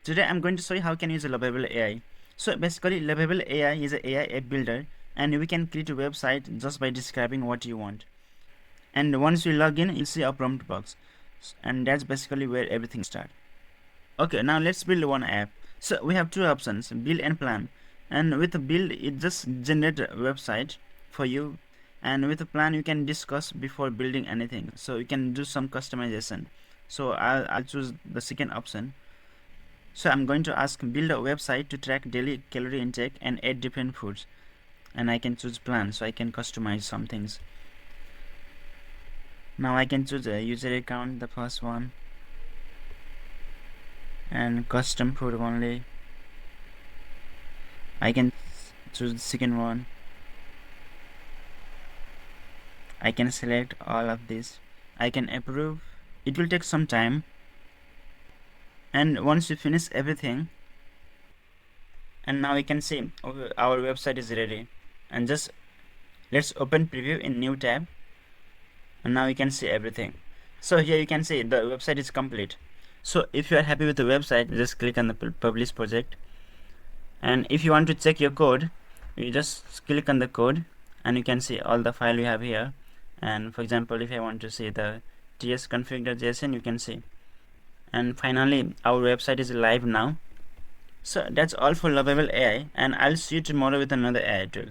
Today I'm going to show you how you can use Lovable AI. So basically Lovable AI is an AI app builder, and we can create a website just by describing what you want. And once you log in, you'll see a prompt box, and that's basically where everything starts. Okay, now let's build one app. So we have two options, build and plan. And with build, it just generates a website for you, and with a plan you can discuss before building anything, so you can do some customization. So I'll choose the second option. So I'm going to ask build a website to track daily calorie intake and add different foods, and I can choose plan, so I can customize some things. Now I can choose a user account, the first one, and custom food only. I can choose the second one. I can select all of this. I can approve. It will take some time, and once you finish everything, and now we can see our website is ready. And just let's open preview in new tab, and now you can see everything. So here you can see the website is complete. So if you are happy with the website, just click on the publish project, and if you want to check your code, you just click on the code, and you can see all the file you have here. And for example, if I want to see the tsconfig.json, you can see. And finally our website is live now. So that's all for Lovable AI, and I'll see you tomorrow with another AI tool.